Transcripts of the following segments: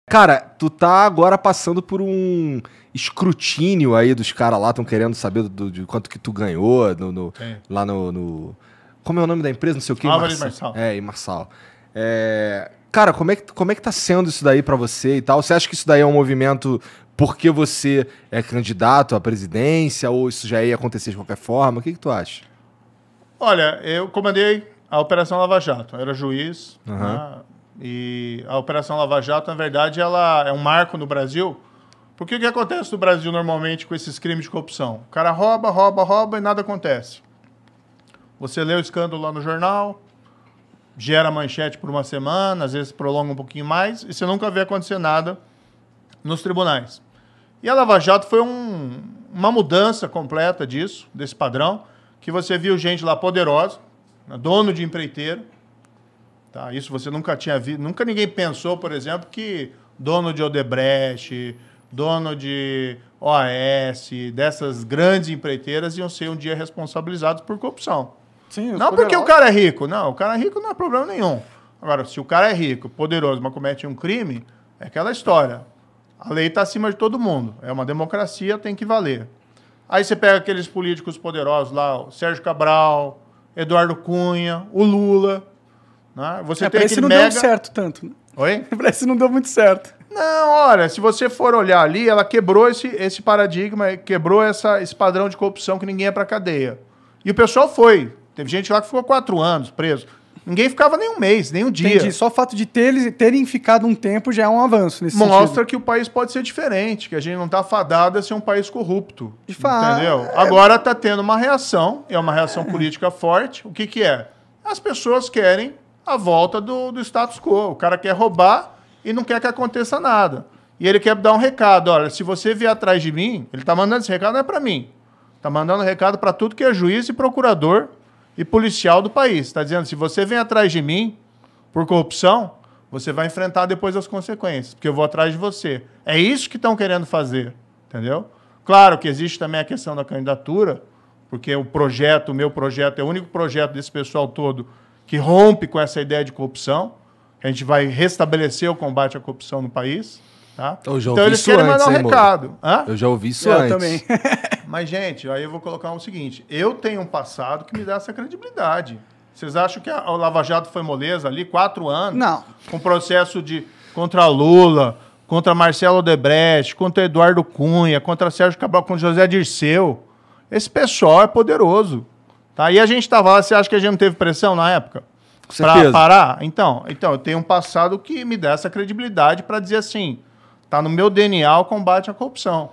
Cara, tu tá agora passando por um escrutínio aí dos caras lá, estão querendo saber de quanto que tu ganhou lá no... Como é o nome da empresa? Não sei o que. Álvares Marçal. É, em Marçal. Cara, como é que tá sendo isso daí pra você e tal? Você acha que isso daí é um movimento porque você é candidato à presidência ou isso já ia acontecer de qualquer forma? O que tu acha? Olha, eu comandei a Operação Lava Jato. Eu era juiz, né? E a Operação Lava Jato, na verdade, ela é um marco no Brasil. Porque o que acontece no Brasil normalmente com esses crimes de corrupção? O cara rouba e nada acontece. Você lê o escândalo lá no jornal, gera manchete por uma semana, às vezes prolonga um pouquinho mais, e você nunca vê acontecer nada nos tribunais. E a Lava Jato foi uma mudança completa disso, desse padrão, que você viu gente lá poderosa, dono de empreiteiro. Tá? Isso você nunca tinha visto. Nunca ninguém pensou, por exemplo, que dono de Odebrecht, dono de OAS, dessas grandes empreiteiras iam ser um dia responsabilizados por corrupção. Sim, não porque o cara é rico. Não, o cara é rico não é problema nenhum. Agora, se o cara é rico, poderoso, mas comete um crime, é aquela história. A lei está acima de todo mundo. É uma democracia, tem que valer. Aí você pega aqueles políticos poderosos lá, o Sérgio Cabral, Eduardo Cunha, o Lula. Né? Você tem parece que não deu certo tanto. Né? Oi? Parece que não deu muito certo. Não, olha, se você for olhar ali, ela quebrou esse paradigma, quebrou esse padrão de corrupção que ninguém ia pra cadeia. E o pessoal foi. Teve gente lá que ficou 4 anos preso. Ninguém ficava nem um mês, nem um dia. Entendi. Só o fato de terem ficado um tempo já é um avanço nesse sentido. Mostra que o país pode ser diferente, que a gente não está fadado a ser um país corrupto. De fato. Entendeu? Agora está tendo uma reação, é uma reação política forte. O que que é? As pessoas querem a volta do status quo. O cara quer roubar e não quer que aconteça nada. E ele quer dar um recado. Olha, se você vier atrás de mim, ele está mandando esse recado, não é para mim. Está mandando recado para tudo que é juiz e procurador e policial do país. Está dizendo, se você vem atrás de mim por corrupção, você vai enfrentar depois as consequências, porque eu vou atrás de você. É isso que estão querendo fazer, entendeu? Claro que existe também a questão da candidatura, porque o meu projeto é o único projeto desse pessoal todo que rompe com essa ideia de corrupção. A gente vai restabelecer o combate à corrupção no país. Tá? Então eles querem mandar um recado. Eu já ouvi isso antes. Eu também. Mas, gente, aí eu vou colocar o seguinte. Eu tenho um passado que me dá essa credibilidade. Vocês acham que a Lava Jato foi moleza ali? 4 anos? Não. Com processo contra Lula, contra Marcelo Odebrecht, contra Eduardo Cunha, contra Sérgio Cabral, contra José Dirceu. Esse pessoal é poderoso. Tá? E a gente estava lá, você acha que a gente não teve pressão na época? Para parar? Então, eu tenho um passado que me dá essa credibilidade para dizer assim, está no meu DNA o combate à corrupção.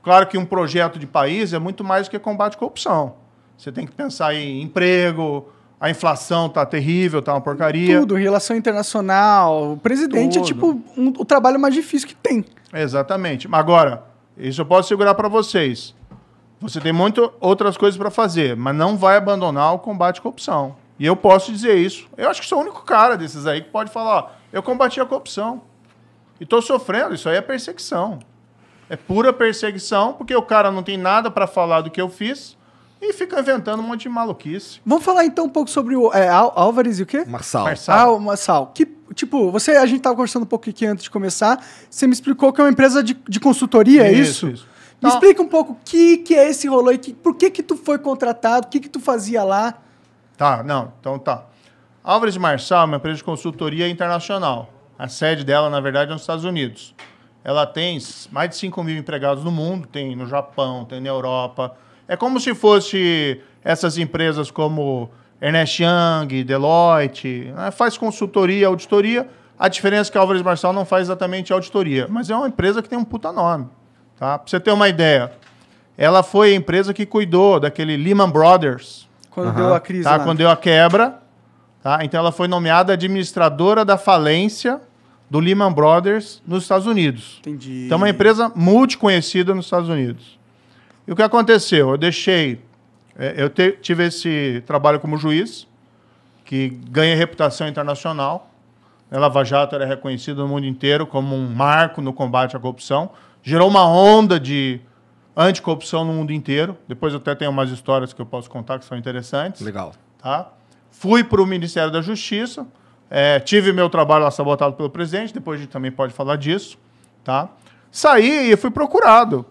Claro que um projeto de país é muito mais do que combate à corrupção. Você tem que pensar em emprego, a inflação está terrível, está uma porcaria. Tudo, relação internacional. O presidente é tipo o trabalho mais difícil que tem. Exatamente. Agora, isso eu posso segurar para vocês. Você tem muitas outras coisas para fazer, mas não vai abandonar o combate à corrupção. E eu posso dizer isso. Eu acho que sou o único cara desses aí que pode falar, ó, eu combati a corrupção. E estou sofrendo, isso aí é perseguição. É pura perseguição, porque o cara não tem nada para falar do que eu fiz e fica inventando um monte de maluquice. Vamos falar então um pouco sobre o Álvares e o quê? Marçal. O Marçal. Que, tipo, a gente estava conversando um pouco aqui antes de começar, você me explicou que é uma empresa de consultoria, é isso? Isso. Me explica um pouco o que é esse rolê, por que tu foi contratado, o que tu fazia lá? Então tá. Álvares Marçal é uma empresa de consultoria internacional. A sede dela, na verdade, é nos Estados Unidos. Ela tem mais de 5 mil empregados no mundo, tem no Japão, tem na Europa. É como se fosse essas empresas como Ernst Young, Deloitte, né? Faz consultoria, auditoria. A diferença é que a Álvares Marçal não faz exatamente auditoria, mas é uma empresa que tem um puta nome. Tá? Para você ter uma ideia, ela foi a empresa que cuidou daquele Lehman Brothers. Quando deu a crise. Tá? Quando deu a quebra. Tá? Então ela foi nomeada administradora da falência do Lehman Brothers nos Estados Unidos. Entendi. Então, é uma empresa multiconhecida nos Estados Unidos. E o que aconteceu? Eu tive esse trabalho como juiz, que ganha reputação internacional. A Lava Jato era reconhecida no mundo inteiro como um marco no combate à corrupção. Gerou uma onda de anticorrupção no mundo inteiro. Depois eu até tenho umas histórias que eu posso contar que são interessantes. Legal. Tá? Fui para o Ministério da Justiça. Tive meu trabalho lá sabotado pelo presidente, depois a gente também pode falar disso, tá? Saí e fui procurado.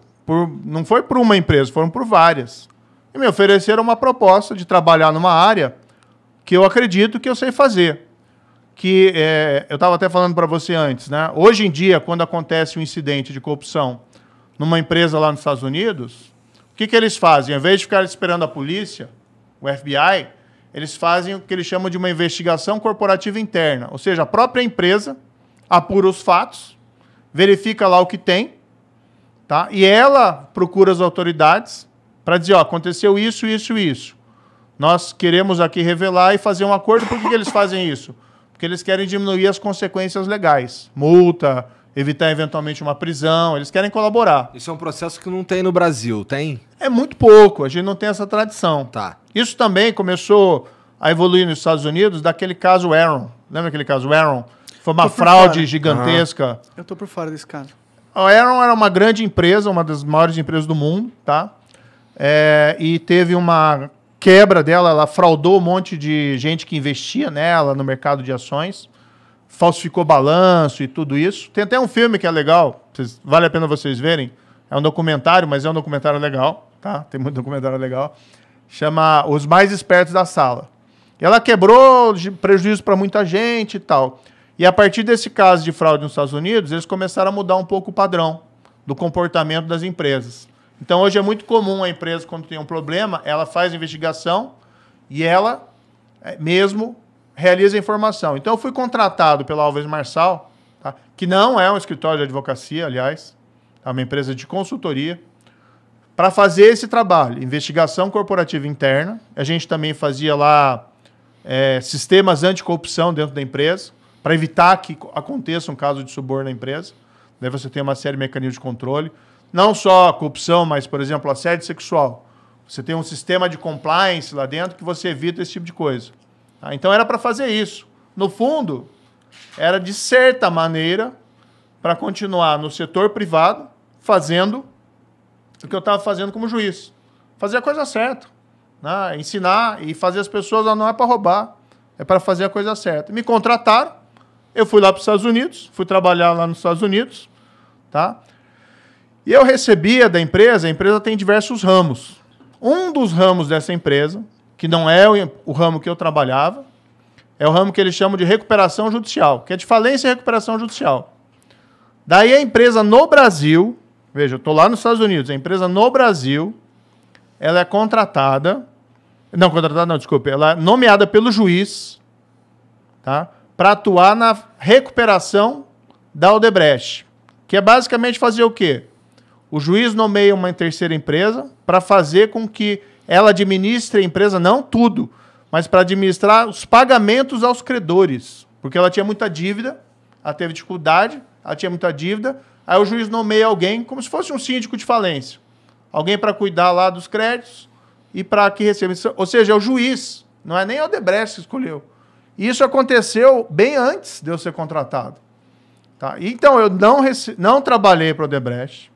Não foi por uma empresa, foram por várias. E me ofereceram uma proposta de trabalhar numa área que eu acredito que eu sei fazer. Eu estava até falando para você antes, né? Hoje em dia, quando acontece um incidente de corrupção numa empresa lá nos Estados Unidos, o que eles fazem? Ao invés de ficar esperando a polícia, o FBI, eles fazem o que eles chamam de uma investigação corporativa interna. Ou seja, a própria empresa apura os fatos, verifica lá o que tem, tá? E ela procura as autoridades para dizer, aconteceu isso, isso e isso. Nós queremos aqui revelar e fazer um acordo. Por que eles fazem isso? Porque eles querem diminuir as consequências legais. Multa, evitar eventualmente uma prisão, eles querem colaborar. Isso é um processo que não tem no Brasil, tem? É muito pouco, a gente não tem essa tradição. Tá. Isso também começou a evoluir nos Estados Unidos daquele caso Enron. Lembra aquele caso Enron? Foi uma fraude gigantesca. Eu tô por fora desse caso. A Enron era uma grande empresa, uma das maiores empresas do mundo, tá? E teve uma quebra dela, ela fraudou um monte de gente que investia nela no mercado de ações, falsificou balanço e tudo isso. Tem até um filme que é legal, vale a pena vocês verem. É um documentário, mas é um documentário legal, tá? Tem muito documentário legal. Chama Os Mais Espertos da Sala. E ela quebrou prejuízo para muita gente e tal. E a partir desse caso de fraude nos Estados Unidos, eles começaram a mudar um pouco o padrão do comportamento das empresas. Então, hoje é muito comum a empresa, quando tem um problema, ela faz investigação e ela mesmo realiza a informação. Então, eu fui contratado pela Alves Marçal, tá? Que não é um escritório de advocacia, aliás, é uma empresa de consultoria, para fazer esse trabalho, investigação corporativa interna. A gente também fazia lá sistemas anticorrupção dentro da empresa, para evitar que aconteça um caso de suborno na empresa. Daí você tem uma série de mecanismos de controle. Não só corrupção, mas, por exemplo, assédio sexual. Você tem um sistema de compliance lá dentro que você evita esse tipo de coisa. Tá? Então, era para fazer isso. No fundo, era, de certa maneira, para continuar no setor privado, fazendo o que eu estava fazendo como juiz. Fazer a coisa certa. Né? Ensinar e fazer as pessoas, não é para roubar, é para fazer a coisa certa. Me contrataram, eu fui lá para os Estados Unidos, fui trabalhar lá nos Estados Unidos, tá? E eu recebia da empresa, a empresa tem diversos ramos. Um dos ramos dessa empresa, que não é o ramo que eu trabalhava, é o ramo que eles chamam de recuperação judicial, que é de falência e recuperação judicial. Daí a empresa no Brasil, veja, eu estou lá nos Estados Unidos, a empresa no Brasil, ela é contratada, ela é nomeada pelo juiz, tá? Para atuar na recuperação da Odebrecht, que é basicamente fazer o quê? O juiz nomeia uma terceira empresa para fazer com que ela administre a empresa, não tudo, mas para administrar os pagamentos aos credores. Porque ela tinha muita dívida, ela teve dificuldade, ela tinha muita dívida, aí o juiz nomeia alguém como se fosse um síndico de falência. Alguém para cuidar lá dos créditos e para que receba. Ou seja, é o juiz, não é nem a Odebrecht que escolheu. E isso aconteceu bem antes de eu ser contratado. Tá? Então, eu não trabalhei para a Odebrecht.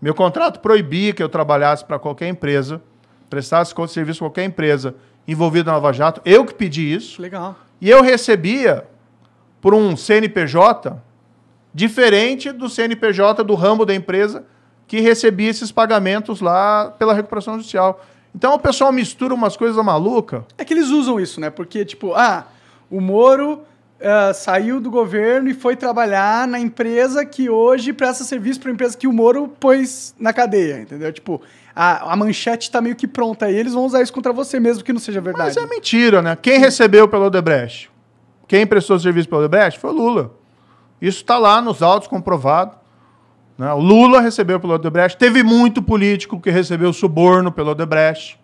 Meu contrato proibia que eu trabalhasse para qualquer empresa, prestasse serviço para qualquer empresa envolvida na Lava Jato. Eu que pedi isso. Legal. E eu recebia por um CNPJ diferente do CNPJ do ramo da empresa que recebia esses pagamentos lá pela recuperação judicial. Então o pessoal mistura umas coisas malucas. É que eles usam isso, né? Porque, tipo, o Moro saiu do governo e foi trabalhar na empresa que hoje presta serviço para a empresa que o Moro pôs na cadeia, entendeu? Tipo, a manchete está meio que pronta aí, eles vão usar isso contra você mesmo que não seja verdade. Mas é mentira, né? Quem recebeu pelo Odebrecht? Quem prestou serviço pelo Odebrecht foi o Lula. Isso está lá nos autos comprovado. Né? O Lula recebeu pelo Odebrecht. Teve muito político que recebeu suborno pelo Odebrecht.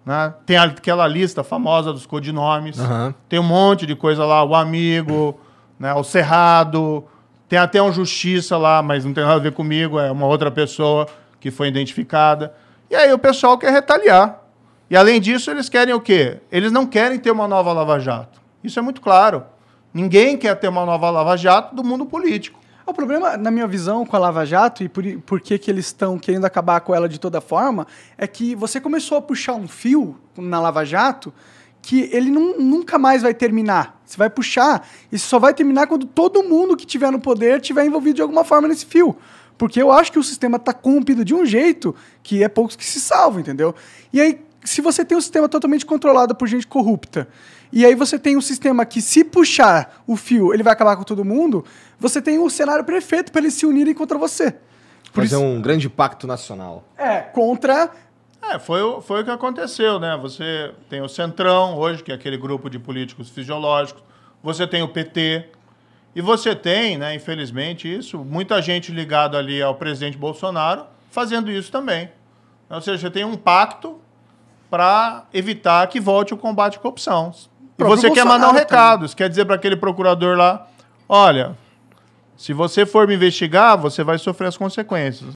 Né? Tem aquela lista famosa dos codinomes. Uhum. Tem um monte de coisa lá. O Amigo, né? O Cerrado. Tem até um Justiça lá, mas não tem nada a ver comigo. É uma outra pessoa que foi identificada. E aí o pessoal quer retaliar. E além disso, eles querem o quê? Eles não querem ter uma nova Lava Jato. Isso é muito claro. Ninguém quer ter uma nova Lava Jato do mundo político. O problema, na minha visão, com a Lava Jato, e por que eles estão querendo acabar com ela de toda forma, é que você começou a puxar um fio na Lava Jato que ele nunca mais vai terminar. Você vai puxar. Isso só vai terminar quando todo mundo que tiver no poder tiver envolvido de alguma forma nesse fio. Porque eu acho que o sistema está corrompido de um jeito que é poucos que se salvam, entendeu? E aí, se você tem um sistema totalmente controlado por gente corrupta, e aí você tem um sistema que, se puxar o fio, ele vai acabar com todo mundo, você tem um cenário perfeito para eles se unirem contra você. Fazer um grande pacto nacional. Contra... Foi o que aconteceu, né? Você tem o Centrão hoje, que é aquele grupo de políticos fisiológicos. Você tem o PT. E você tem, né, infelizmente, muita gente ligada ali ao presidente Bolsonaro fazendo isso também. Ou seja, você tem um pacto para evitar que volte o combate à corrupção. E você quer mandar um recado. Você quer dizer para aquele procurador lá, olha, se você for me investigar, você vai sofrer as consequências.